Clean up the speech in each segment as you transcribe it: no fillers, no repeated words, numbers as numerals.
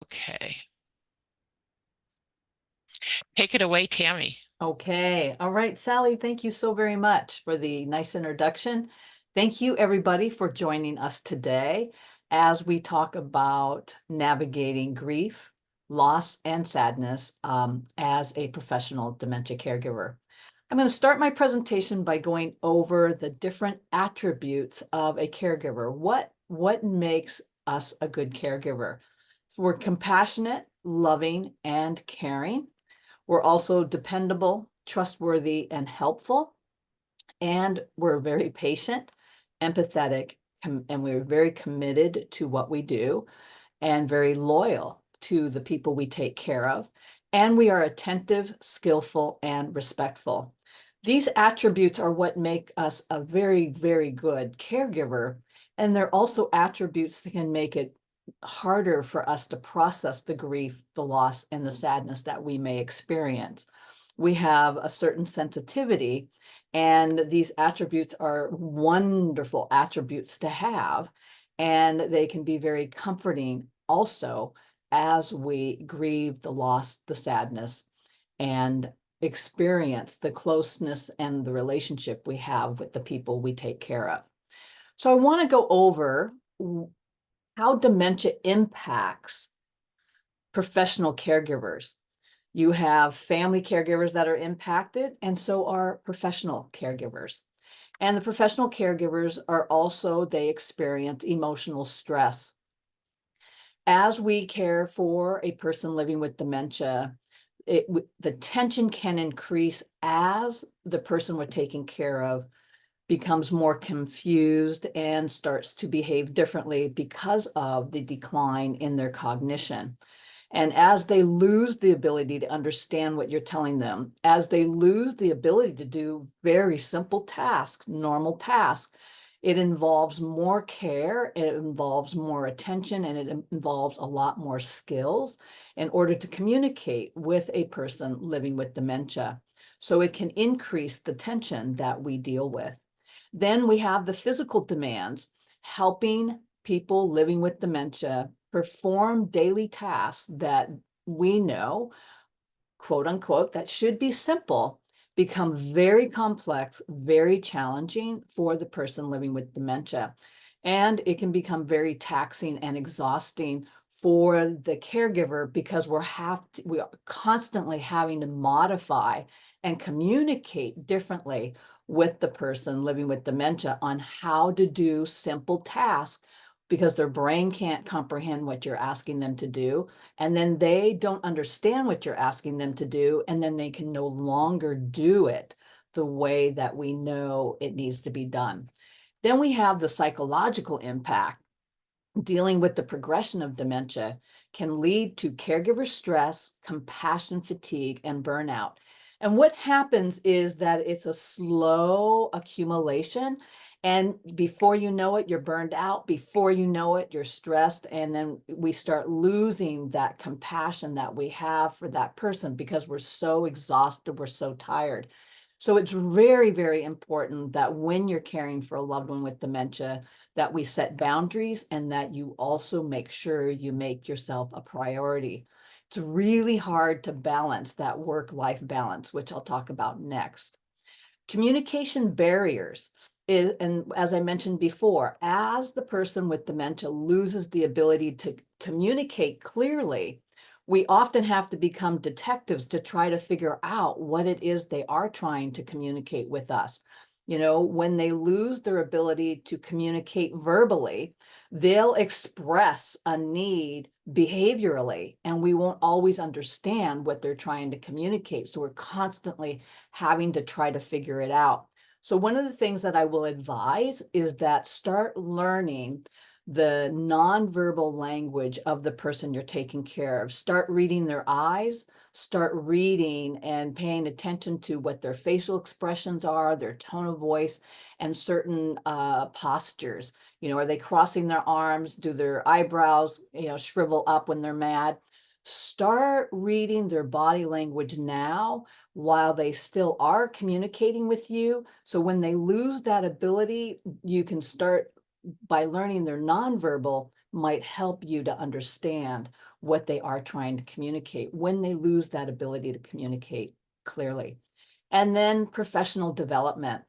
Okay. Take it away, Tammy. Okay. All right, Sally, thank you so very much for the nice introduction. Thank you, everybody, for joining us today as we talk about navigating grief, loss, and sadness as a professional dementia caregiver. I'm going to start my presentation by going over the different attributes of a caregiver. What makes us a good caregiver? So we're compassionate, loving, and caring. We're also dependable, trustworthy, and helpful. And we're very patient, empathetic, and we're very committed to what we do and very loyal to the people we take care of. And we are attentive, skillful, and respectful. These attributes are what make us a very, very good caregiver. And they're also attributes that can make it harder for us to process the grief, the loss, and the sadness that we may experience. We have a certain sensitivity, and these attributes are wonderful attributes to have, and they can be very comforting also as we grieve the loss, the sadness, and experience the closeness and the relationship we have with the people we take care of. So I want to go over how dementia impacts professional caregivers. You have family caregivers that are impacted, and so are professional caregivers. And the professional caregivers are also, they experience emotional stress. As we care for a person living with dementia, the tension can increase as the person we're taking care of becomes more confused and starts to behave differently because of the decline in their cognition. And as they lose the ability to understand what you're telling them, as they lose the ability to do very simple tasks, normal tasks, it involves more care, it involves more attention, and it involves a lot more skills in order to communicate with a person living with dementia. So it can increase the tension that we deal with. Then we have the physical demands, helping people living with dementia perform daily tasks that we know, quote unquote, that should be simple, become very complex, very challenging for the person living with dementia. And it can become very taxing and exhausting for the caregiver because we are constantly having to modify and communicate differently with the person living with dementia on how to do simple tasks because their brain can't comprehend what you're asking them to do. And then they don't understand what you're asking them to do. And then they can no longer do it the way that we know it needs to be done. Then we have the psychological impact. Dealing with the progression of dementia can lead to caregiver stress, compassion fatigue, and burnout. And what happens is that it's a slow accumulation. And before you know it, you're burned out. Before you know it, you're stressed. And then we start losing that compassion that we have for that person because we're so exhausted, we're so tired. So it's very, very important that when you're caring for a loved one with dementia, that we set boundaries and that you also make sure you make yourself a priority. It's really hard to balance that work-life balance, which I'll talk about next. Communication barriers is, and as I mentioned before, as the person with dementia loses the ability to communicate clearly, we often have to become detectives to try to figure out what it is they are trying to communicate with us. You know, when they lose their ability to communicate verbally, they'll express a need behaviorally, and we won't always understand what they're trying to communicate. So we're constantly having to try to figure it out. So one of the things that I will advise is that start learning the nonverbal language of the person you're taking care of. Start reading their eyes, start reading and paying attention to what their facial expressions are, their tone of voice, and certain postures. You know, are they crossing their arms? Do their eyebrows, shrivel up when they're mad? Start reading their body language now while they still are communicating with you. So when they lose that ability, you can start by learning their nonverbal might help you to understand what they are trying to communicate when they lose that ability to communicate clearly. And then professional development.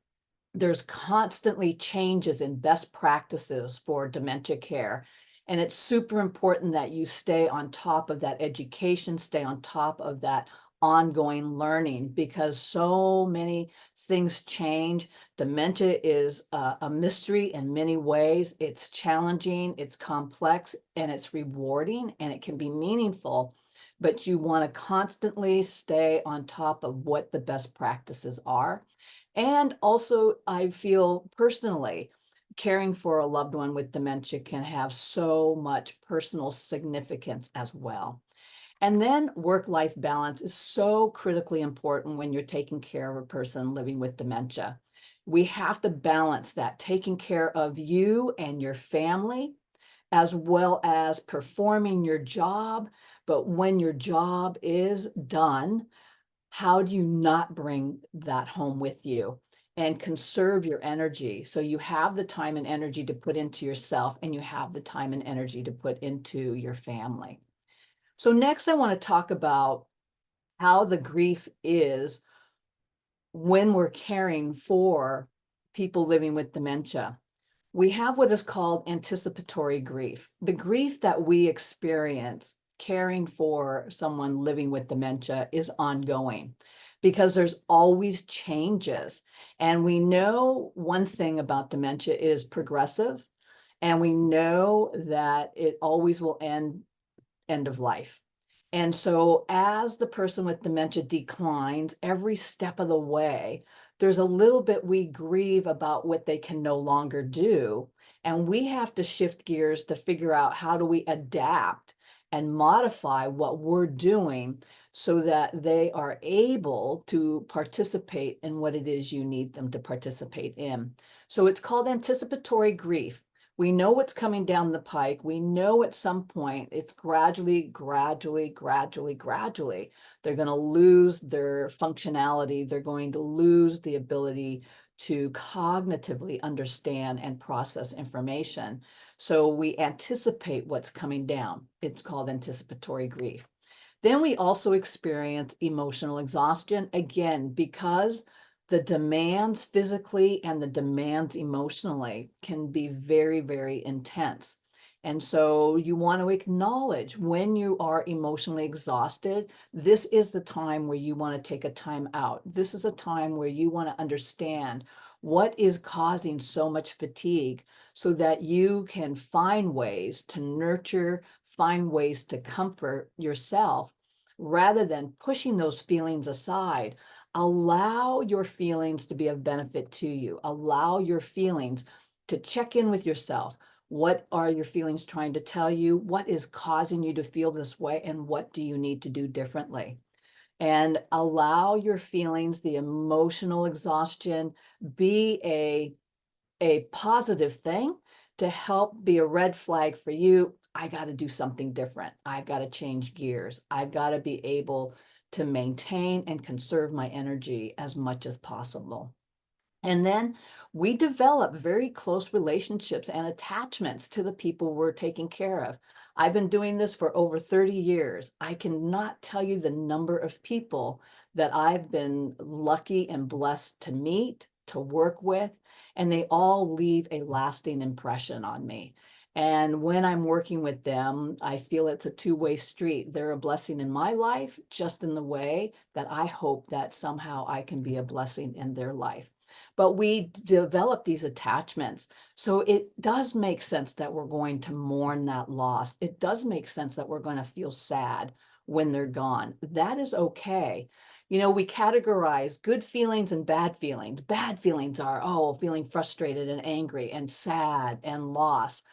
There's constantly changes in best practices for dementia care. And it's super important that you stay on top of that education, stay on top of that ongoing learning, because so many things change. Dementia is a mystery in many ways. It's challenging, it's complex, and it's rewarding, and it can be meaningful. But you want to constantly stay on top of what the best practices are. And also, I feel personally, caring for a loved one with dementia can have so much personal significance as well. And then work-life balance is so critically important when you're taking care of a person living with dementia. We have to balance that, taking care of you and your family, as well as performing your job. But when your job is done, how do you not bring that home with you and conserve your energy so you have the time and energy to put into yourself, and you have the time and energy to put into your family? So next, I want to talk about how the grief is when we're caring for people living with dementia. We have what is called anticipatory grief. The grief that we experience caring for someone living with dementia is ongoing because there's always changes. And we know one thing about dementia is progressive, and we know that it always will end of life. And so as the person with dementia declines every step of the way, there's a little bit we grieve about what they can no longer do. And we have to shift gears to figure out, how do we adapt and modify what we're doing so that they are able to participate in what it is you need them to participate in. So it's called anticipatory grief. We know what's coming down the pike. We know at some point it's gradually, they're going to lose their functionality. They're going to lose the ability to cognitively understand and process information. So we anticipate what's coming down. It's called anticipatory grief. Then we also experience emotional exhaustion, again, because the demands physically and the demands emotionally can be very, very intense. And so you want to acknowledge when you are emotionally exhausted, this is the time where you want to take a time out. This is a time where you want to understand what is causing so much fatigue, so that you can find ways to nurture, find ways to comfort yourself, rather than pushing those feelings aside. Allow your feelings to be of benefit to you. Allow your feelings to check in with yourself. What are your feelings trying to tell you? What is causing you to feel this way? And what do you need to do differently? And allow your feelings, the emotional exhaustion, be a positive thing to help be a red flag for you. I got to do something different. I've got to change gears. I've got to be able to maintain and conserve my energy as much as possible. And then we develop very close relationships and attachments to the people we're taking care of. I've been doing this for over 30 years. I cannot tell you the number of people that I've been lucky and blessed to meet, to work with, and they all leave a lasting impression on me. And when I'm working with them, I feel it's a two-way street. They're a blessing in my life, just in the way that I hope that somehow I can be a blessing in their life. But we develop these attachments. So it does make sense that we're going to mourn that loss. It does make sense that we're going to feel sad when they're gone. That is okay. You know, we categorize good feelings and bad feelings. Bad feelings are, oh, feeling frustrated and angry and sad and lost.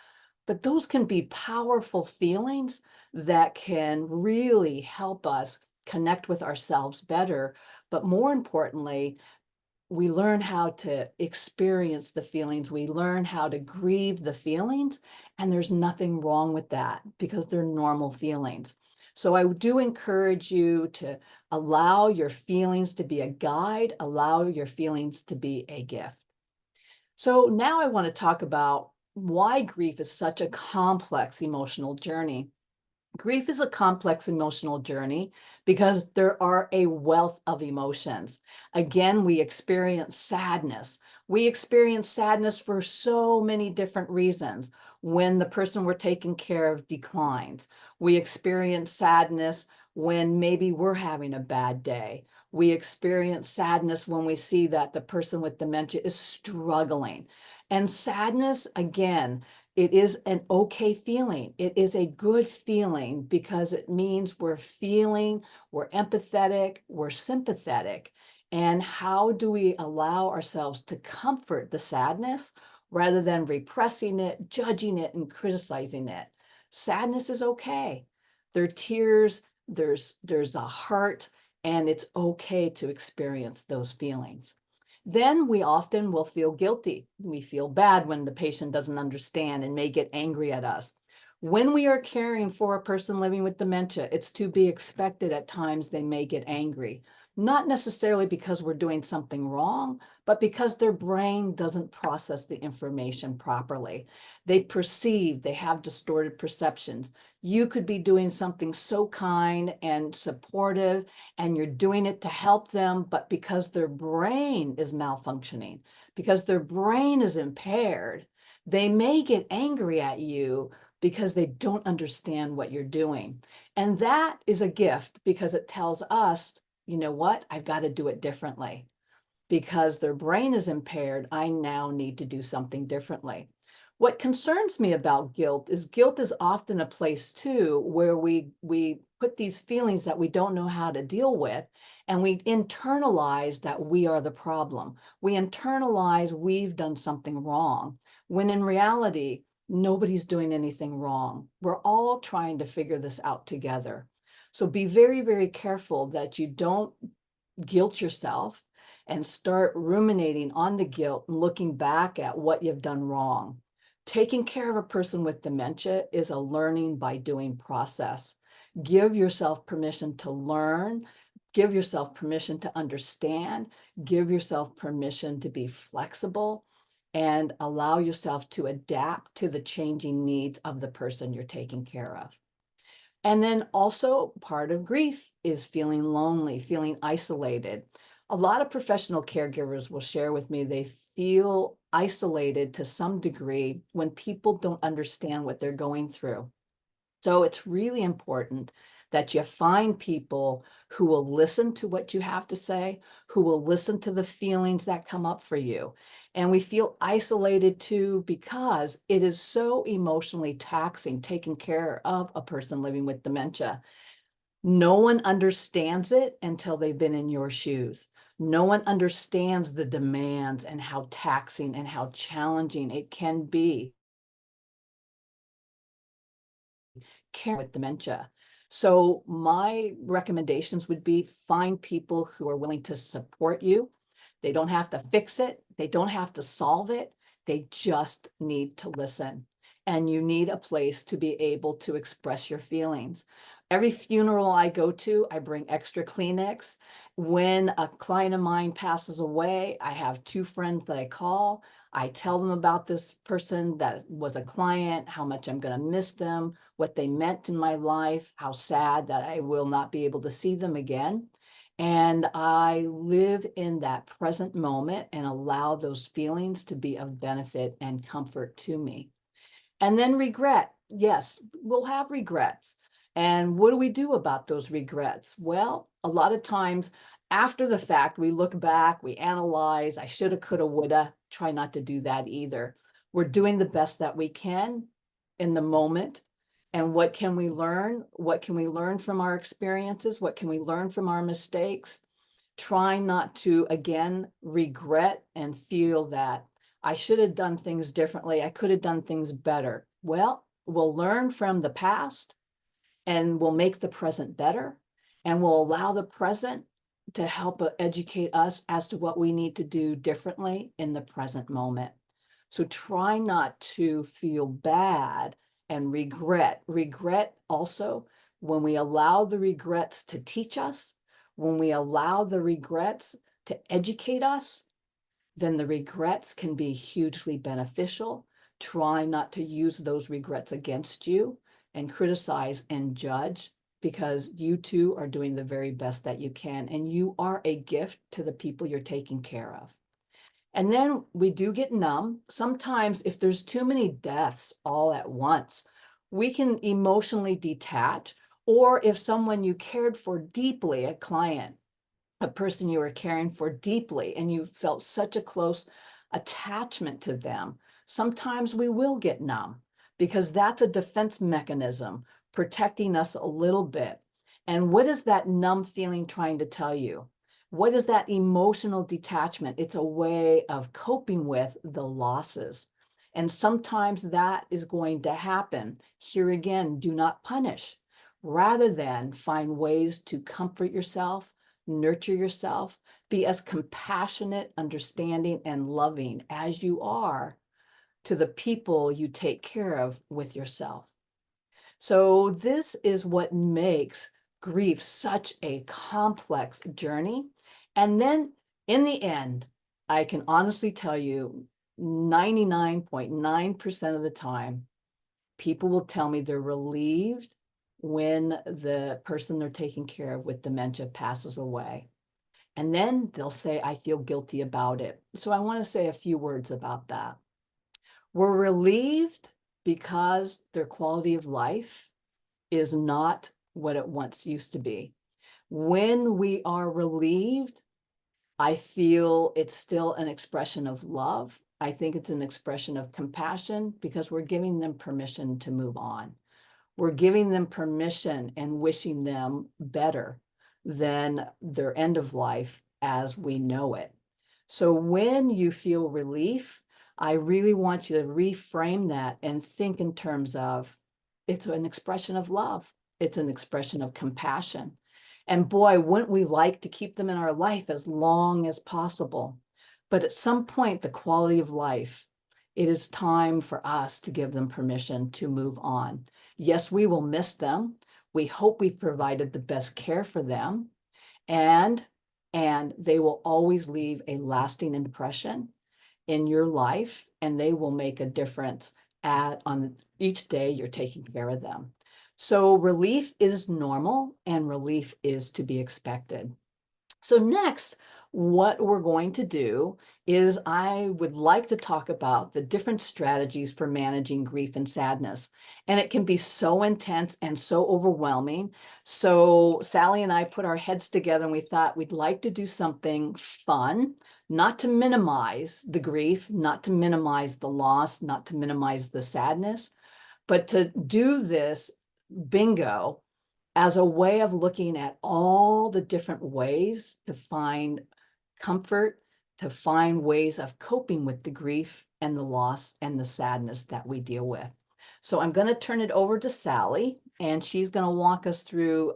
But those can be powerful feelings that can really help us connect with ourselves better. But more importantly, we learn how to experience the feelings. We learn how to grieve the feelings, and there's nothing wrong with that because they're normal feelings. So I do encourage you to allow your feelings to be a guide, allow your feelings to be a gift. So now I want to talk about why grief is such a complex emotional journey. Grief is a complex emotional journey because there are a wealth of emotions. Again, we experience sadness. We experience sadness for so many different reasons. When the person we're taking care of declines, we experience sadness when maybe we're having a bad day. We experience sadness when we see that the person with dementia is struggling. And sadness, again, it is an okay feeling. It is a good feeling because it means we're feeling, we're empathetic, we're sympathetic. And how do we allow ourselves to comfort the sadness rather than repressing it, judging it, and criticizing it? Sadness is okay. There are tears, there's a heart, and it's okay to experience those feelings. Then we often will feel guilty. We feel bad when the patient doesn't understand and may get angry at us. When we are caring for a person living with dementia, it's to be expected at times they may get angry, not necessarily because we're doing something wrong, but because their brain doesn't process the information properly. They perceive, they have distorted perceptions. You could be doing something so kind and supportive, and you're doing it to help them, but because their brain is malfunctioning, because their brain is impaired, they may get angry at you because they don't understand what you're doing. And that is a gift because it tells us, you know what, I've got to do it differently. Because their brain is impaired, I now need to do something differently. What concerns me about guilt is often a place too where we put these feelings that we don't know how to deal with, and we internalize that we are the problem. We internalize we've done something wrong, when in reality, nobody's doing anything wrong. We're all trying to figure this out together. So be very, very careful that you don't guilt yourself and start ruminating on the guilt and looking back at what you've done wrong. Taking care of a person with dementia is a learning by doing process. Give yourself permission to learn, give yourself permission to understand, give yourself permission to be flexible, and allow yourself to adapt to the changing needs of the person you're taking care of. And then also part of grief is feeling lonely, feeling isolated. A lot of professional caregivers will share with me they feel isolated to some degree when people don't understand what they're going through. So it's really important that you find people who will listen to what you have to say, who will listen to the feelings that come up for you. And we feel isolated too because it is so emotionally taxing taking care of a person living with dementia. No one understands it until they've been in your shoes. No one understands the demands and how taxing and how challenging it can be care with dementia. So my recommendations would be find people who are willing to support you. They don't have to fix it. They don't have to solve it. They just need to listen. And you need a place to be able to express your feelings. Every funeral I go to, I bring extra Kleenex. When a client of mine passes away, I have two friends that I call. I tell them about this person that was a client, how much I'm going to miss them, what they meant in my life, how sad that I will not be able to see them again. And I live in that present moment and allow those feelings to be of benefit and comfort to me. And then regret. Yes, we'll have regrets. And what do we do about those regrets? Well, a lot of times after the fact, we look back, we analyze, I shoulda, coulda, woulda. Try not to do that either. We're doing the best that we can in the moment. And what can we learn? What can we learn from our experiences? What can we learn from our mistakes? Try not to, again, regret and feel that I should have done things differently. I could have done things better. Well, we'll learn from the past and we'll make the present better. And we'll allow the present to help educate us as to what we need to do differently in the present moment. So try not to feel bad and regret. Regret also, when we allow the regrets to teach us, when we allow the regrets to educate us, then the regrets can be hugely beneficial. Try not to use those regrets against you. and criticize and judge, because you too are doing the very best that you can, and you are a gift to the people you're taking care of. And then we do get numb. Sometimes if there's too many deaths all at once, we can emotionally detach. Or if someone you cared for deeply, a client, a person you were caring for deeply, and you felt such a close attachment to them, sometimes we will get numb, because that's a defense mechanism protecting us a little bit. And what is that numb feeling trying to tell you? What is that emotional detachment? It's a way of coping with the losses. And sometimes that is going to happen. Here again, do not punish. Rather than find ways to comfort yourself, nurture yourself, be as compassionate, understanding, and loving as you are to the people you take care of with yourself. So this is what makes grief such a complex journey. And then in the end, I can honestly tell you 99.9% of the time, people will tell me they're relieved when the person they're taking care of with dementia passes away. And then they'll say, I feel guilty about it. So I want to say a few words about that. We're relieved because their quality of life is not what it once used to be. When we are relieved, I feel it's still an expression of love. I think it's an expression of compassion, because we're giving them permission to move on. We're giving them permission and wishing them better than their end of life as we know it. So when you feel relief, I really want you to reframe that and think in terms of, it's an expression of love. It's an expression of compassion. And boy, wouldn't we like to keep them in our life as long as possible. But at some point, the quality of life, it is time for us to give them permission to move on. Yes, we will miss them. We hope we've provided the best care for them. And they will always leave a lasting impression in your life, and they will make a difference on each day you're taking care of them. So relief is normal, and relief is to be expected. So next, what we're going to do is I would like to talk about the different strategies for managing grief and sadness. And it can be so intense and so overwhelming. So Sally and I put our heads together and we thought we'd like to do something fun, not to minimize the grief, not to minimize the loss, not to minimize the sadness, but to do this bingo as a way of looking at all the different ways to find comfort, to find ways of coping with the grief and the loss and the sadness that we deal with. So I'm going to turn it over to Sally, and she's going to walk us through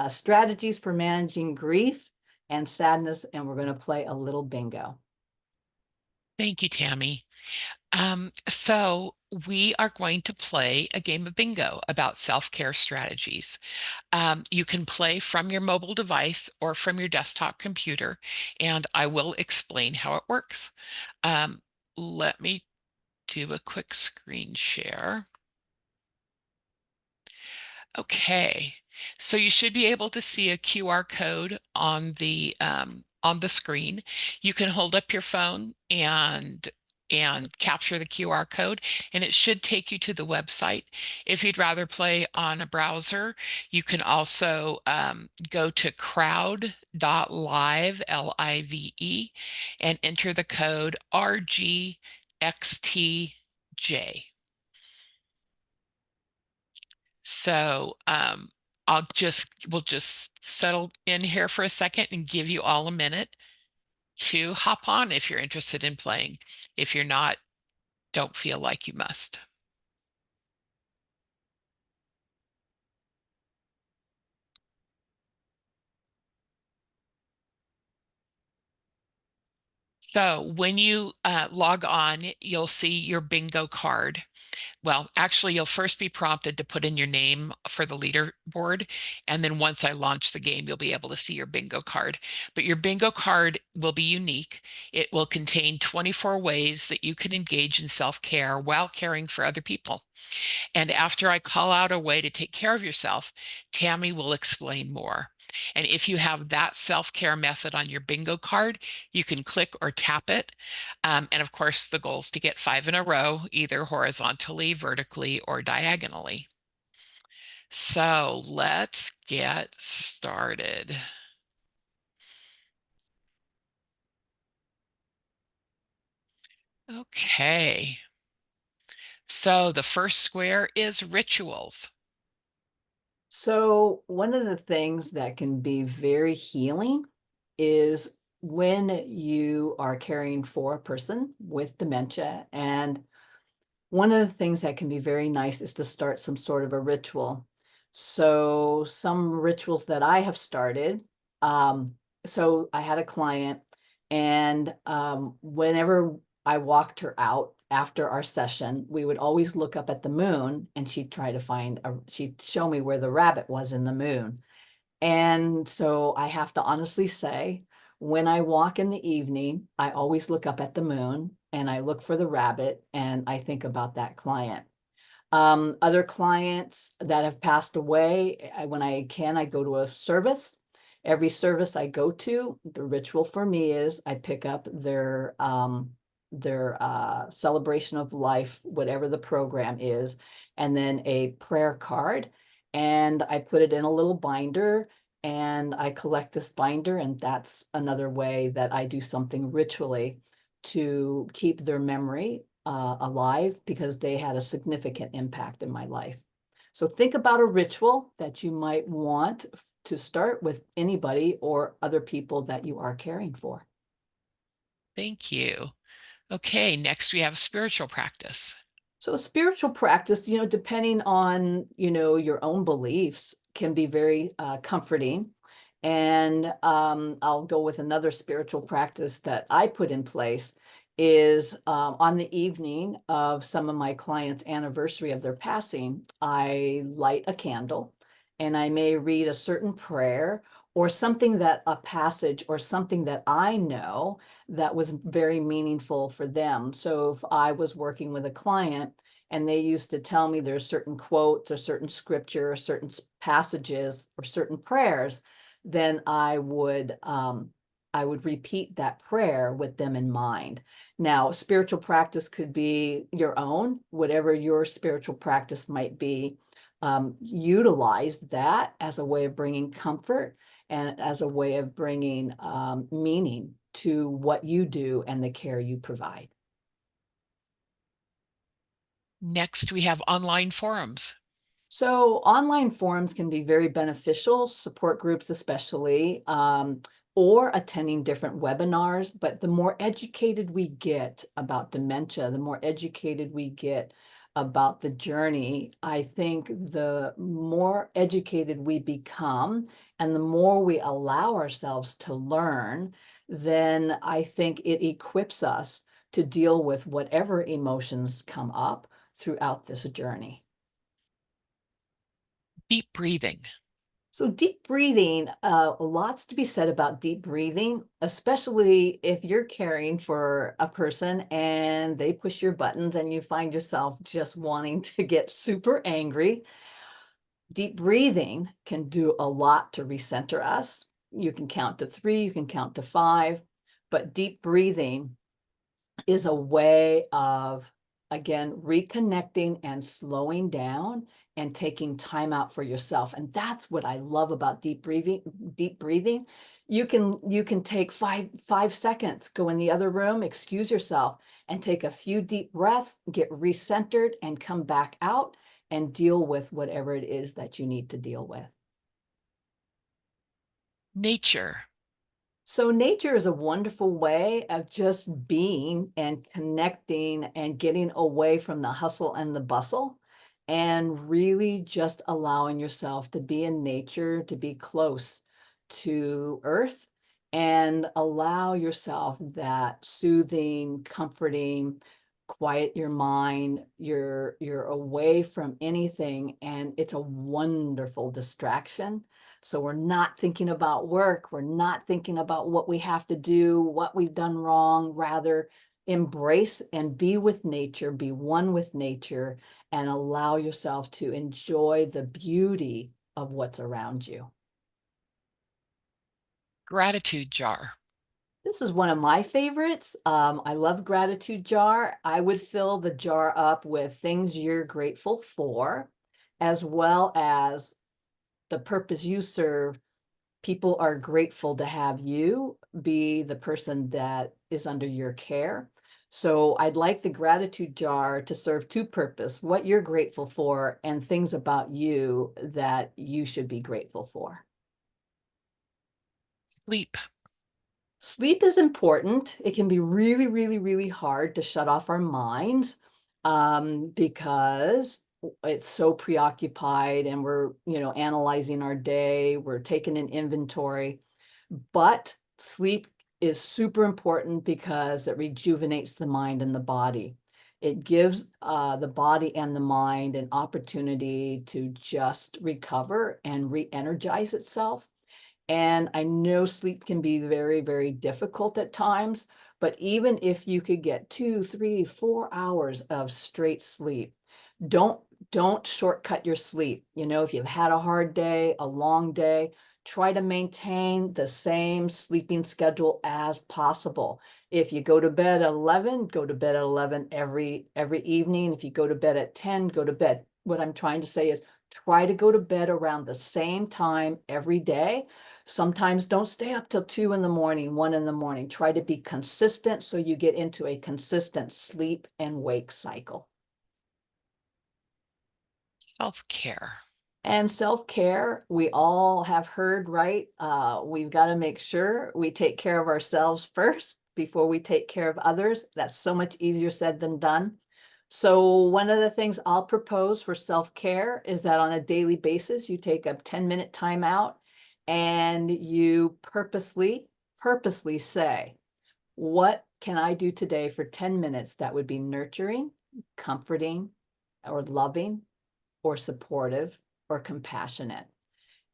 strategies for managing grief and sadness, and we're going to play a little bingo. Thank you, Tami. So we are going to play a game of bingo about self-care strategies. You can play from your mobile device or from your desktop computer, and I will explain how it works. Let me do a quick screen share. Okay, so you should be able to see a QR code on the screen. You can hold up your phone and capture the QR code, and it should take you to the website. If you'd rather play on a browser, you can also go to crowd.live, Live, and enter the code RGXTJ. So we'll just settle in here for a second and give you all a minute to hop on if you're interested in playing. If you're not, don't feel like you must. So when you log on, you'll see your bingo card. Well, actually, you'll first be prompted to put in your name for the leaderboard. And then once I launch the game, you'll be able to see your bingo card. But your bingo card will be unique. It will contain 24 ways that you can engage in self-care while caring for other people. And after I call out a way to take care of yourself, Tami will explain more. And if you have that self-care method on your bingo card, you can click or tap it. And of course, the goal is to get 5 in a row, either horizontally, vertically, or diagonally. So let's get started. Okay. So the first square is rituals. So one of the things that can be very healing is when you are caring for a person with dementia. And one of the things that can be very nice is to start some sort of a ritual. So some rituals that I have started, so I had a client, and whenever I walked her out after our session, we would always look up at the moon, and she'd show me where the rabbit was in the moon. And so I have to honestly say, when I walk in the evening, I always look up at the moon and I look for the rabbit and I think about that client. Other clients that have passed away, when I can, I go to a service. Every service I go to, the ritual for me is I pick up their celebration of life, whatever the program is, and then a prayer card, and I put it in a little binder, and I collect this binder, and that's another way that I do something ritually to keep their memory alive because they had a significant impact in my life. So think about a ritual that you might want to start with anybody or other people that you are caring for. Thank you. Okay, next we have spiritual practice. So a spiritual practice, depending on, your own beliefs, can be very comforting. And I'll go with another spiritual practice that I put in place is on the evening of some of my clients' anniversary of their passing, I light a candle and I may read a certain prayer or something that a passage or something that I know that was very meaningful for them. So if I was working with a client and they used to tell me there's certain quotes or certain scripture or certain passages or certain prayers, then I would repeat that prayer with them in mind. Now, spiritual practice could be your own, whatever your spiritual practice might be. Utilize that as a way of bringing comfort and as a way of bringing meaning to what you do and the care you provide. Next, we have online forums. So online forums can be very beneficial, support groups especially, or attending different webinars. But the more educated we get about dementia, the more educated we get about the journey, I think the more educated we become and the more we allow ourselves to learn, then I think it equips us to deal with whatever emotions come up throughout this journey. Deep breathing. So deep breathing, lots to be said about deep breathing, especially if you're caring for a person and they push your buttons and you find yourself just wanting to get super angry. Deep breathing can do a lot to recenter us. You can count to 3, you can count to 5, but deep breathing is a way of, again, reconnecting and slowing down and taking time out for yourself. And that's what I love about deep breathing. Deep breathing. You can take 5 seconds, go in the other room, excuse yourself, and take a few deep breaths, get recentered, and come back out and deal with whatever it is that you need to deal with. Nature. So nature is a wonderful way of just being and connecting and getting away from the hustle and the bustle and really just allowing yourself to be in nature, to be close to earth and allow yourself that soothing, comforting, quiet your mind. You're away from anything and it's a wonderful distraction. So we're not thinking about work. We're not thinking about what we have to do, what we've done wrong. Rather, Embrace and be with nature, be one with nature, and allow yourself to enjoy the beauty of what's around you. Gratitude jar. This is one of my favorites. I love gratitude jar. I would fill the jar up with things you're grateful for, as well as the purpose you serve. People are grateful to have you be the person that is under your care. So I'd like the gratitude jar to serve two purposes: what you're grateful for and things about you that you should be grateful for. Sleep. Sleep is important. It can be really, really, really hard to shut off our minds because it's so preoccupied and we're, analyzing our day, we're taking an inventory. But sleep is super important because it rejuvenates the mind and the body. It gives the body and the mind an opportunity to just recover and re-energize itself. And I know sleep can be very, very difficult at times, but even if you could get 2, 3, 4 hours of straight sleep, don't don't shortcut your sleep. If you've had a hard day, a long day, try to maintain the same sleeping schedule as possible. If you go to bed at 11, go to bed at 11 every evening. If you go to bed at 10, go to bed. What I'm trying to say is try to go to bed around the same time every day. Sometimes don't stay up till 2 in the morning, 1 in the morning. Try to be consistent so you get into a consistent sleep and wake cycle. Self-care. And self-care, we all have heard, right? We've got to make sure we take care of ourselves first before we take care of others. That's so much easier said than done. So one of the things I'll propose for self-care is that on a daily basis, you take a 10-minute time out and you purposely say, what can I do today for 10 minutes that would be nurturing, comforting, or loving, or supportive, or compassionate?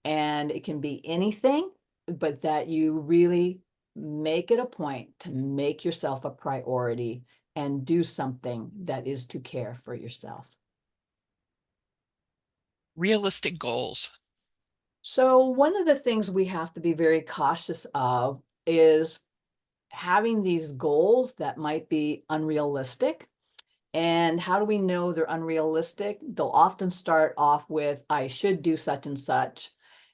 And it can be anything, but that you really make it a point to make yourself a priority and do something that is to care for yourself. Realistic goals. So one of the things we have to be very cautious of is having these goals that might be unrealistic. And how do we know they're unrealistic? They'll often start off with, I should do such and such.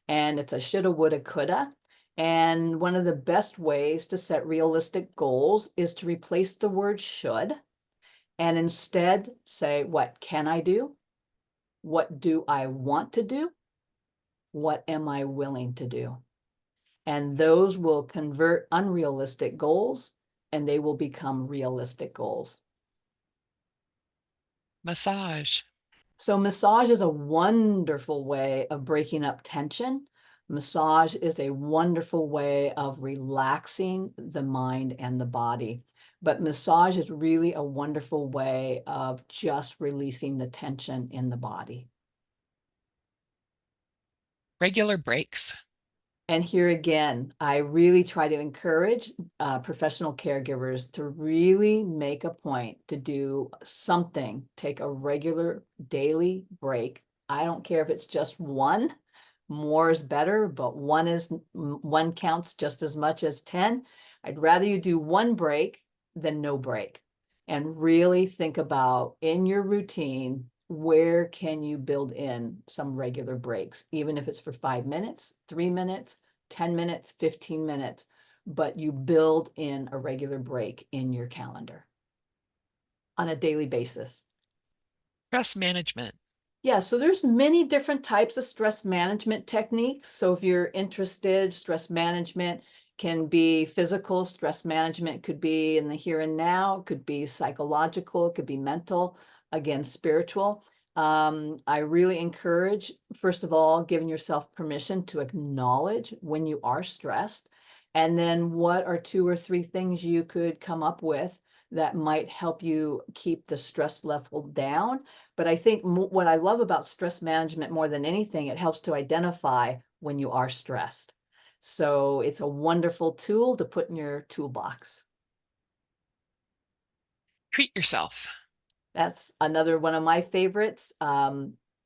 And it's a shoulda, woulda, coulda. And one of the best ways to set realistic goals is to replace the word should and instead say, what can I do? What do I want to do? What am I willing to do? And those will convert unrealistic goals and they will become realistic goals. Massage. So massage is a wonderful way of breaking up tension. Massage is a wonderful way of relaxing the mind and the body. But massage is really a wonderful way of just releasing the tension in the body. Regular breaks. And here again, I really try to encourage professional caregivers to really make a point to do something, take a regular daily break. I don't care if it's just one, more is better, but one counts just as much as 10. I'd rather you do one break than no break. And really think about in your routine, where can you build in some regular breaks, even if it's for 5 minutes, 3 minutes, 10 minutes, 15 minutes, but you build in a regular break in your calendar on a daily basis. Stress management. Yeah, so there's many different types of stress management techniques. So if you're interested, stress management can be physical, stress management could be in the here and now, it could be psychological, it could be mental, again, spiritual. I really encourage, first of all, giving yourself permission to acknowledge when you are stressed, and then what are 2 or 3 things you could come up with that might help you keep the stress level down. But I think what I love about stress management more than anything, it helps to identify when you are stressed. So it's a wonderful tool to put in your toolbox. Treat yourself. That's another one of my favorites.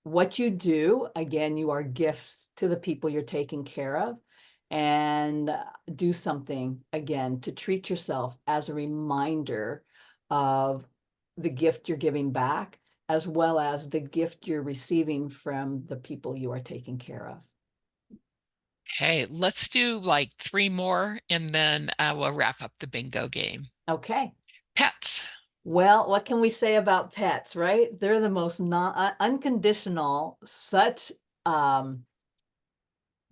What you do, again, you are gifts to the people you're taking care of. And do something again to treat yourself as a reminder of the gift you're giving back, as well as the gift you're receiving from the people you are taking care of. Okay, let's do like three more and then we'll wrap up the bingo game. Okay. Pets. Well, what can we say about pets, right? They're the most non unconditional, such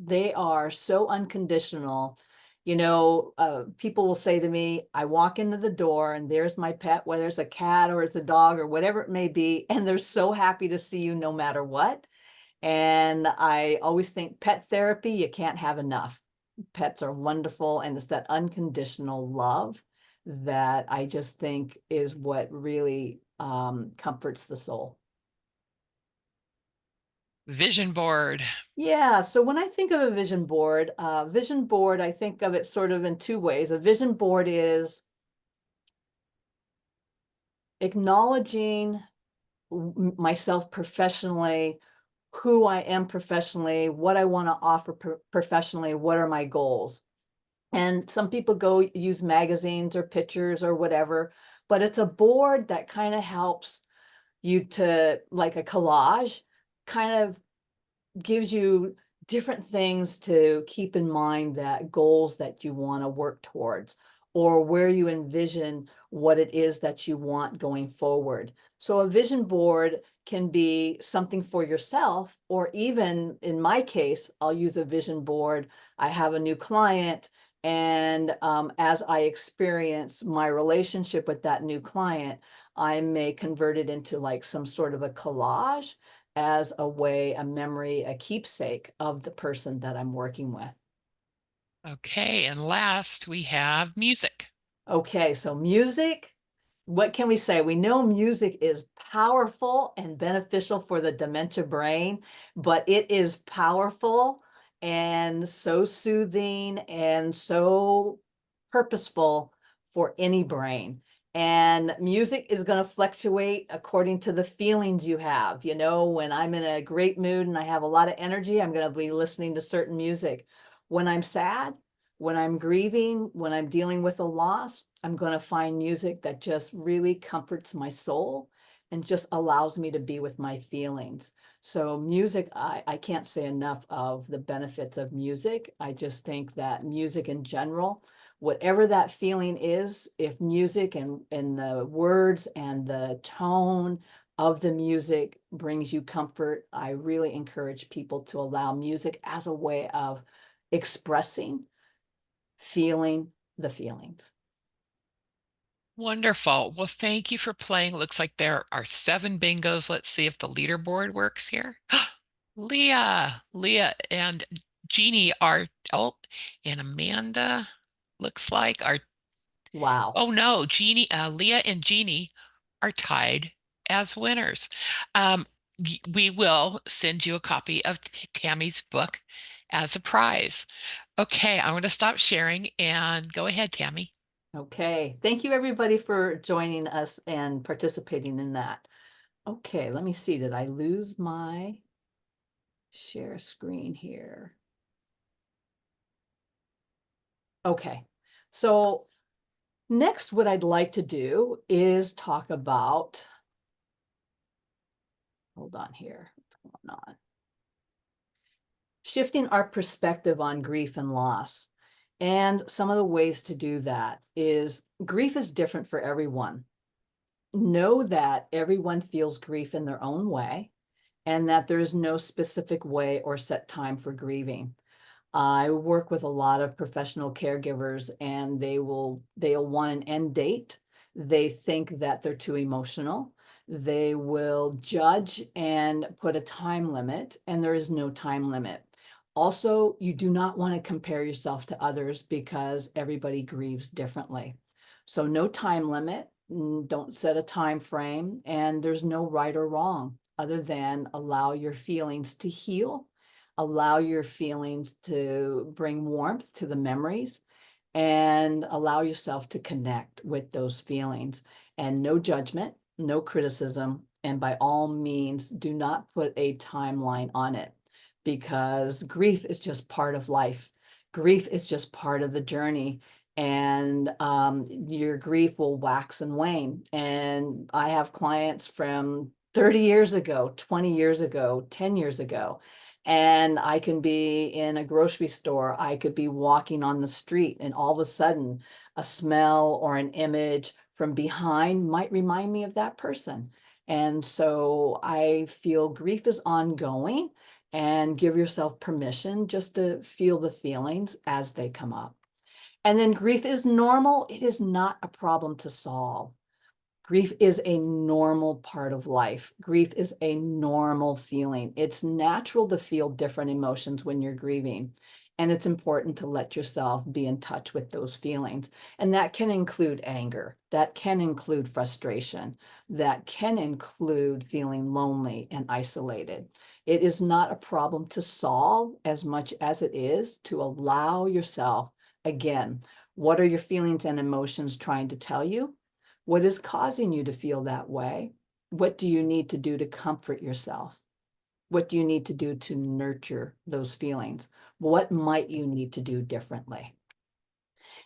they are so unconditional. People will say to me, I walk into the door and there's my pet, whether it's a cat or it's a dog or whatever it may be, and they're so happy to see you no matter what. And I always think pet therapy, you can't have enough. Pets are wonderful, and it's that unconditional love that I just think is what really comforts the soul. Vision board. Yeah, so when I think of a vision board, I think of it sort of in two ways. A vision board is acknowledging myself professionally, who I am professionally, what I want to offer professionally, what are my goals. And some people go use magazines or pictures or whatever, but it's a board that kind of helps you to, like a collage, kind of gives you different things to keep in mind, that goals that you want to work towards, or where you envision what it is that you want going forward. So a vision board can be something for yourself, or even in my case, I'll use a vision board. I have a new client, and as I experience my relationship with that new client, I may convert it into like some sort of a collage as a way, a memory, a keepsake of the person that I'm working with. Okay, and last we have music. Okay, so music, what can we say? We know music is powerful and beneficial for the dementia brain, but it is powerful and so soothing and so purposeful for any brain. And music is going to fluctuate according to the feelings you have. When I'm in a great mood and I have a lot of energy, I'm going to be listening to certain music. When I'm sad, when I'm grieving, when I'm dealing with a loss, I'm going to find music that just really comforts my soul and just allows me to be with my feelings. So music, I can't say enough of the benefits of music. I just think that music in general, whatever that feeling is, if music and the words and the tone of the music brings you comfort, I really encourage people to allow music as a way of expressing, feeling the feelings. Wonderful. Well, thank you for playing. Looks like there are seven bingos. Let's see if the leaderboard works here. Leah and Jeannie are, oh, and Amanda looks like are, Wow. oh no, Leah and Jeannie are tied as winners. Um, we will send you a copy of Tammy's book as a prize. Okay, I'm going to stop sharing and go ahead, Tammy. Okay. Thank you, everybody, for joining us and participating in that. Okay, let me see. Did I lose my share screen here? Okay. So next, what I'd like to do is talk about, hold on here, what's going on? Shifting our perspective on grief and loss. And some of the ways to do that is grief is different for everyone. Know that everyone feels grief in their own way, and that there is no specific way or set time for grieving. I work with a lot of professional caregivers, and they'll want an end date. They think that they're too emotional. They will judge and put a time limit, and there is no time limit. Also, you do not want to compare yourself to others because everybody grieves differently. So no time limit, don't set a time frame, and there's no right or wrong other than allow your feelings to heal, allow your feelings to bring warmth to the memories, and allow yourself to connect with those feelings. And no judgment, no criticism, and by all means, do not put a timeline on it, because grief is just part of life. Grief is just part of the journey, and your grief will wax and wane. And I have clients from 30 years ago, 20 years ago, 10 years ago, and I can be in a grocery store, I could be walking on the street, and all of a sudden, a smell or an image from behind might remind me of that person. And so I feel grief is ongoing, and give yourself permission just to feel the feelings as they come up. And then grief is normal. It is not a problem to solve. Grief is a normal part of life. Grief is a normal feeling. It's natural to feel different emotions when you're grieving. And it's important to let yourself be in touch with those feelings. And that can include anger, that can include frustration, that can include feeling lonely and isolated. It is not a problem to solve as much as it is to allow yourself, again, what are your feelings and emotions trying to tell you? What is causing you to feel that way? What do you need to do to comfort yourself? What do you need to do to nurture those feelings? What might you need to do differently?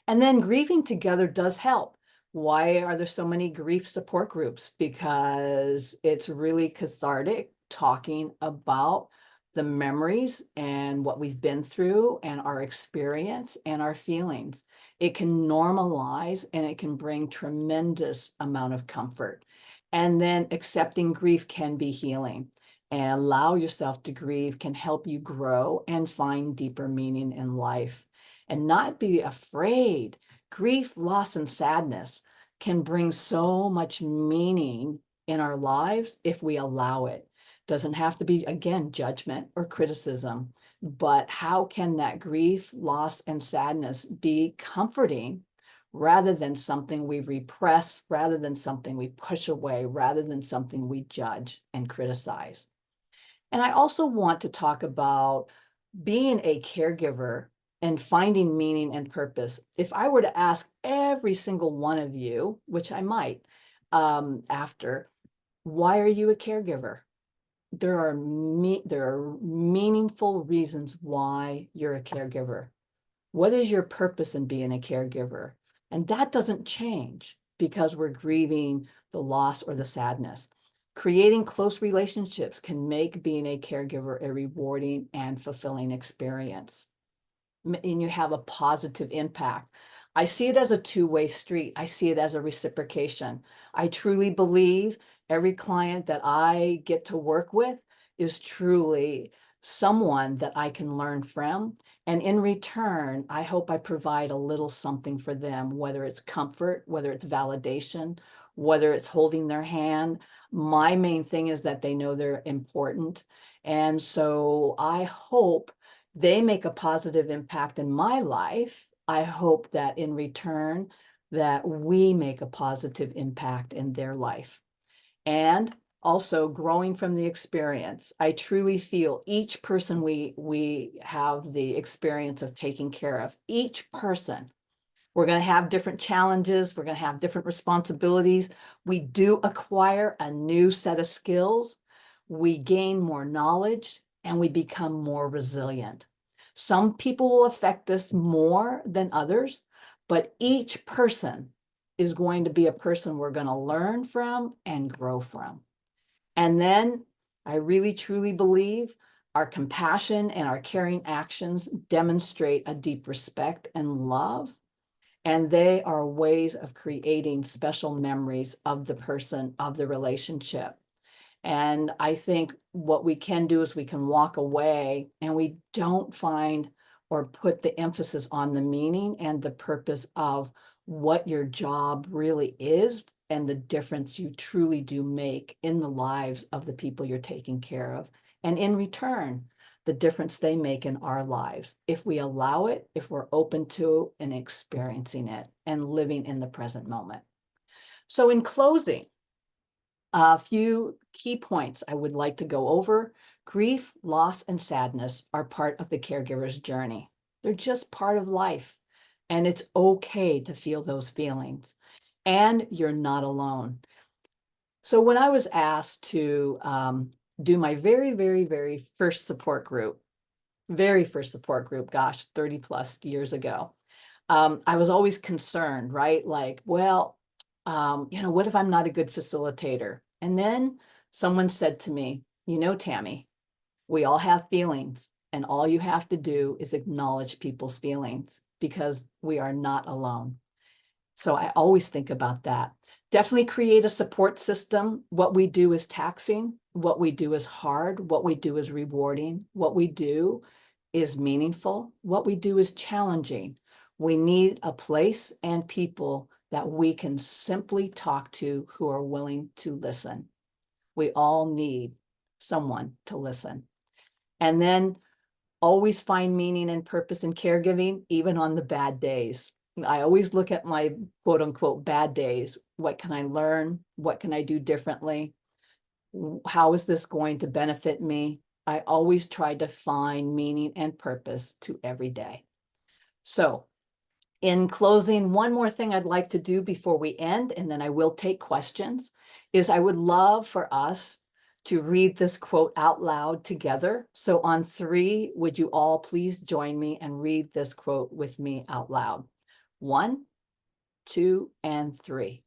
And then grieving together does help. Why are there so many grief support groups? Because it's really cathartic talking about the memories and what we've been through and our experience and our feelings. It can normalize and it can bring tremendous amount of comfort. And then accepting grief can be healing. And allow yourself to grieve can help you grow and find deeper meaning in life and not be afraid. Grief, loss, and sadness can bring so much meaning in our lives if we allow it. Doesn't have to be, again, judgment or criticism, but how can that grief, loss, and sadness be comforting rather than something we repress, rather than something we push away, rather than something we judge and criticize? And I also want to talk about being a caregiver and finding meaning and purpose. If I were to ask every single one of you, which I might, after, why are you a caregiver? There are meaningful reasons why you're a caregiver. What is your purpose in being a caregiver? And that doesn't change because we're grieving the loss or the sadness. Creating close relationships can make being a caregiver a rewarding and fulfilling experience. And you have a positive impact. I see it as a two-way street. I see it as a reciprocation. I truly believe every client that I get to work with is truly someone that I can learn from. And in return, I hope I provide a little something for them, whether it's comfort, whether it's validation, whether it's holding their hand. My main thing is that they know they're important. And so I hope they make a positive impact in my life. I hope that in return, that we make a positive impact in their life. And also growing from the experience. I truly feel each person we have the experience of taking care of, each person, we're going to have different challenges. We're going to have different responsibilities. We do acquire a new set of skills. We gain more knowledge and we become more resilient. Some people will affect us more than others, but each person is going to be a person we're going to learn from and grow from. And then I really truly believe our compassion and our caring actions demonstrate a deep respect and love, and they are ways of creating special memories of the person, of the relationship. And I think what we can do is we can walk away and we don't find or put the emphasis on the meaning and the purpose of what your job really is and the difference you truly do make in the lives of the people you're taking care of. And in return, the difference they make in our lives if we allow it, if we're open to and experiencing it and living in the present moment. So in closing, a few key points I would like to go over. Grief, loss, and sadness are part of the caregiver's journey. They're just part of life. And it's okay to feel those feelings. And you're not alone. So when I was asked to do my very first support group, gosh, 30 plus years ago, I was always concerned, right? Like, well, what if I'm not a good facilitator? And then someone said to me, Tammy, we all have feelings, and all you have to do is acknowledge people's feelings because we are not alone. So I always think about that. Definitely create a support system. What we do is taxing. What we do is hard. What we do is rewarding. What we do is meaningful. What we do is challenging. We need a place and people that we can simply talk to who are willing to listen. We all need someone to listen. And then always find meaning and purpose in caregiving, even on the bad days. I always look at my quote unquote bad days. What can I learn? What can I do differently? How is this going to benefit me? I always try to find meaning and purpose to every day. So in closing, one more thing I'd like to do before we end, and then I will take questions, is I would love for us to read this quote out loud together. So on three, would you all please join me and read this quote with me out loud? 1, 2, and 3.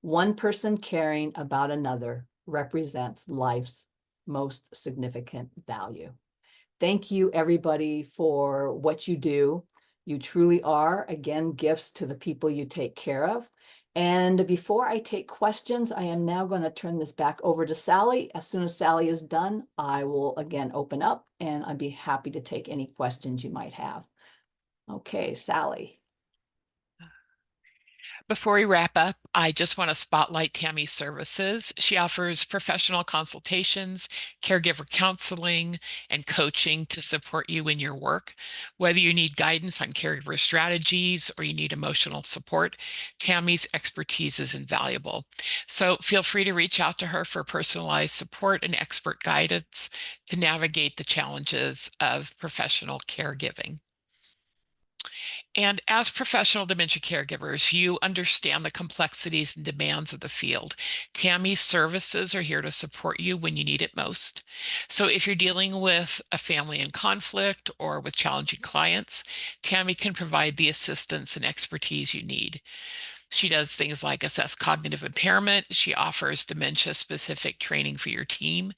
One person caring about another represents life's most significant value. Thank you, everybody, for what you do. You truly are, again, gifts to the people you take care of. And before I take questions, I am now going to turn this back over to Sally. As soon as Sally is done, I will again open up and I'd be happy to take any questions you might have. Okay, Sally. Before we wrap up, I just want to spotlight Tammy's services. She offers professional consultations, caregiver counseling, and coaching to support you in your work. Whether you need guidance on caregiver strategies or you need emotional support, Tammy's expertise is invaluable. So feel free to reach out to her for personalized support and expert guidance to navigate the challenges of professional caregiving. And as professional dementia caregivers, you understand the complexities and demands of the field. Tammy's services are here to support you when you need it most. So if you're dealing with a family in conflict or with challenging clients, Tammy can provide the assistance and expertise you need. She does things like assess cognitive impairment. She offers dementia-specific training for your team.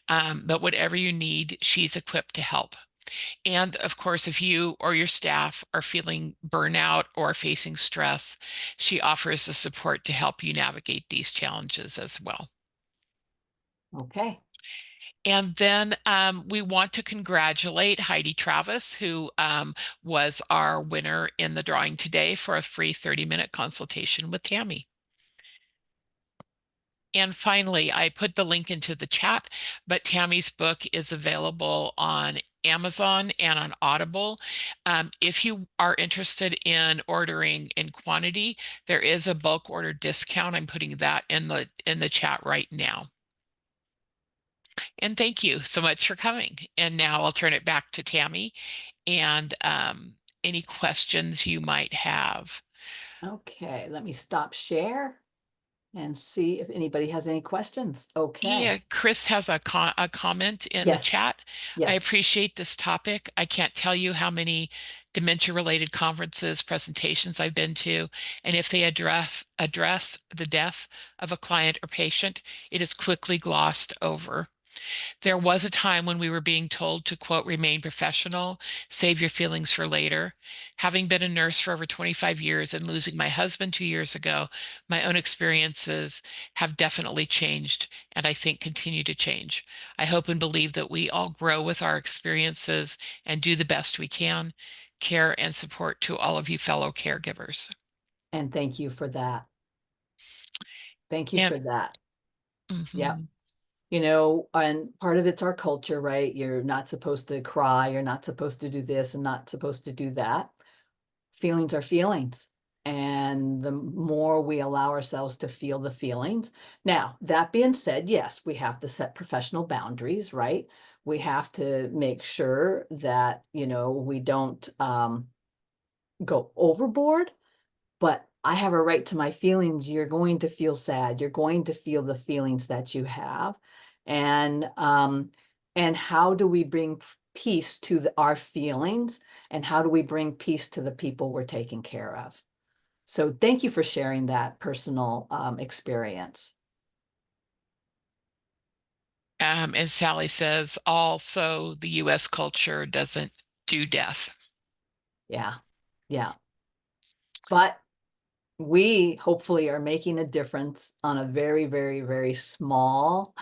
But whatever you need, she's equipped to help. And of course, if you or your staff are feeling burnout or facing stress, she offers the support to help you navigate these challenges as well. Okay. And then we want to congratulate Heidi Travis, who was our winner in the drawing today for a free 30-minute consultation with Tammy. And finally, I put the link into the chat, but Tammy's book is available on Amazon and on Audible. If you are interested in ordering in quantity, there is a bulk order discount. I'm putting that in the chat right now. And thank you so much for coming. And now I'll turn it back to Tammy and any questions you might have. Okay, let me stop share and see if anybody has any questions. Yeah, Okay. Chris has a comment in the Yes, chat. I yes. appreciate this topic. I can't tell you how many dementia-related conferences, presentations I've been to, and if they address the death of a client or patient, it is quickly glossed over. There was a time when we were being told to, quote, remain professional, save your feelings for later. Having been a nurse for over 25 years and losing my husband 2 years ago, my own experiences have definitely changed and I think continue to change. I hope and believe that we all grow with our experiences and do the best we can. Care and support to all of you fellow caregivers. And thank you for that. Thank you And for that. Yeah. mhm. And part of it's our culture, right? You're not supposed to cry, you're not supposed to do this and not supposed to do that. Feelings are feelings. And the more we allow ourselves to feel the feelings. Now, that being said, yes, we have to set professional boundaries, right? We have to make sure that, we don't go overboard, but I have a right to my feelings. You're going to feel sad. You're going to feel the feelings that you have. And how do we bring peace to our feelings? And how do we bring peace to the people we're taking care of? So thank you for sharing that personal experience. And Sally says also the US culture doesn't do death. Yeah, yeah. But we hopefully are making a difference on a very, very, very small,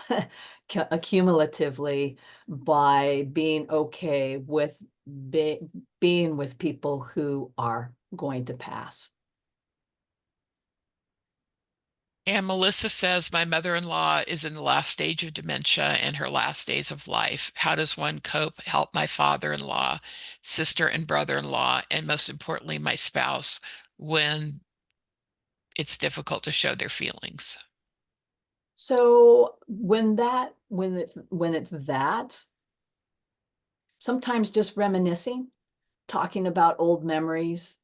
accumulatively, by being okay with be being with people who are going to pass. And Melissa says, my mother-in-law is in the last stage of dementia and her last days of life. How does one cope, help my father-in-law, sister and brother-in-law, and most importantly, my spouse, when it's difficult to show their feelings? So when it's that, sometimes just reminiscing, talking about old memories,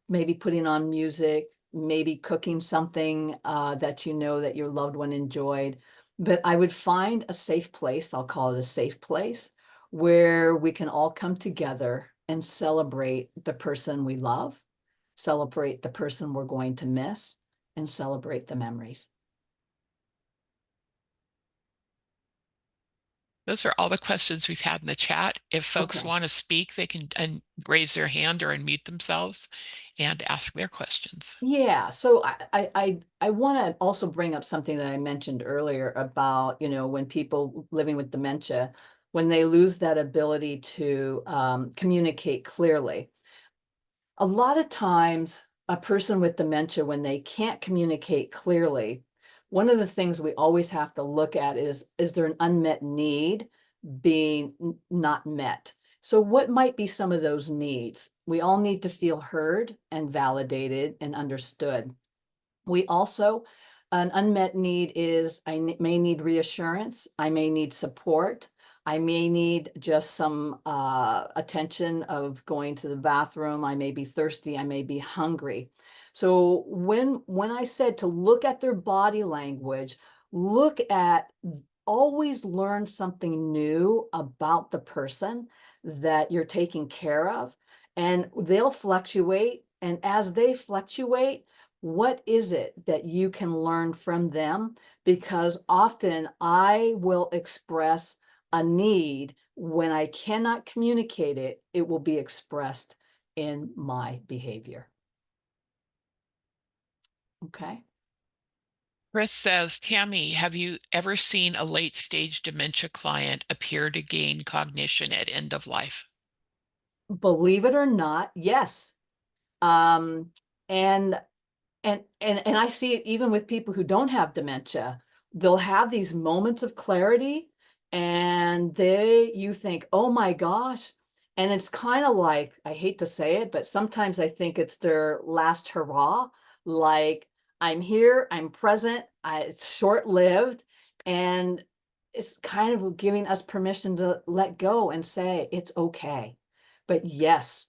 maybe putting on music, maybe cooking something that you know that your loved one enjoyed. But I would find a safe place, I'll call it a safe place, where we can all come together and celebrate the person we love, celebrate the person we're going to miss, and celebrate the memories. Those are all the questions we've had in the chat. If folks Okay. want to speak, they can raise their hand or unmute themselves and ask their questions. Yeah, so I want to also bring up something that I mentioned earlier about, when people living with dementia, when they lose that ability to communicate clearly. A lot of times, a person with dementia, when they can't communicate clearly, one of the things we always have to look at is there an unmet need being not met? So what might be some of those needs? We all need to feel heard and validated and understood. We also, an unmet need is may need reassurance, I may need support, I may need just some attention of going to the bathroom, I may be thirsty, I may be hungry. So when I said to look at their body language, look at, always learn something new about the person that you're taking care of, and they'll fluctuate. And as they fluctuate, what is it that you can learn from them? Because often I will express a need. When I cannot communicate it, it will be expressed in my behavior. Okay. Chris says, Tammy, have you ever seen a late stage dementia client appear to gain cognition at end of life? Believe it or not, yes. Um, and and I see it even with people who don't have dementia. They'll have these moments of clarity, and you think, oh my gosh. And it's kind of like, I hate to say it, but sometimes I think it's their last hurrah. Like, I'm here, I'm present, it's short-lived, and it's kind of giving us permission to let go and say, it's okay. But yes,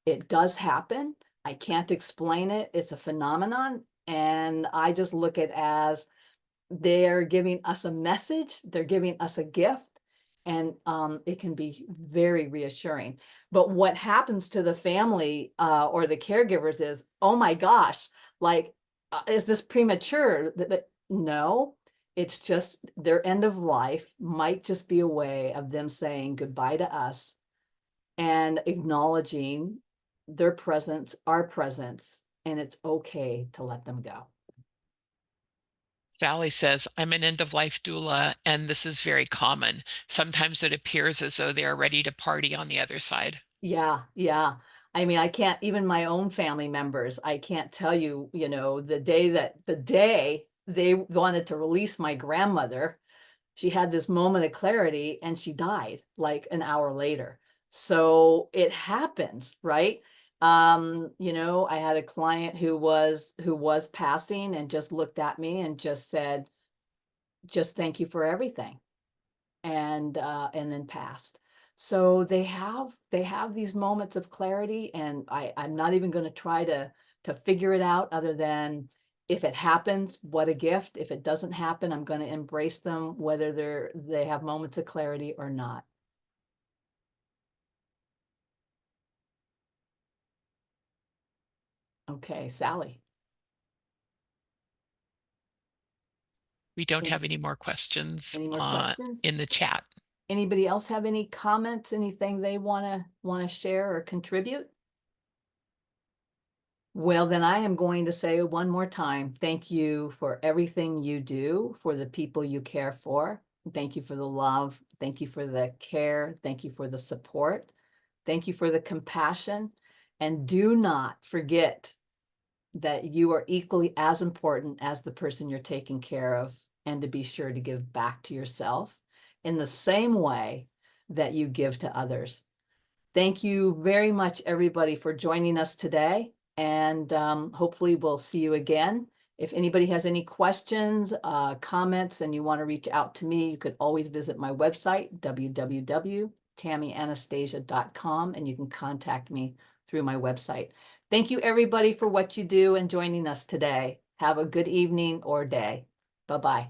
it does happen. I can't explain it. It's a phenomenon. And I just look at it as they're giving us a message, they're giving us a gift, and it can be very reassuring. But what happens to the family or the caregivers is, oh my gosh, like, is this premature? No, it's just their end of life might just be a way of them saying goodbye to us and acknowledging their presence, our presence, and it's okay to let them go. Sally says, I'm an end of life doula, and this is very common. Sometimes it appears as though they are ready to party on the other side. Yeah, yeah. I mean, I can't, even my own family members, I can't tell you, the day they wanted to release my grandmother, she had this moment of clarity and she died like an hour later. So it happens, right? I had a client who was passing and just looked at me and just said, just thank you for everything, and then passed. So they have these moments of clarity, and I'm not even going to try to figure it out other than if it happens, what a gift. If it doesn't happen, I'm going to embrace them, whether they have moments of clarity or not. Okay, Sally. We don't Any, have any more questions any more questions? in the chat. Anybody else have any comments, anything they want to share or contribute? Well, then I am going to say one more time, thank you for everything you do for the people you care for. Thank you for the love. Thank you for the care. Thank you for the support. Thank you for the compassion. And do not forget that you are equally as important as the person you're taking care of, and to be sure to give back to yourself in the same way that you give to others. Thank you very much, everybody, for joining us today. And hopefully we'll see you again. If anybody has any questions, comments, and you want to reach out to me, you could always visit my website, www.tamianastasia.com, and you can contact me through my website. Thank you, everybody, for what you do and joining us today. Have a good evening or day. Bye-bye.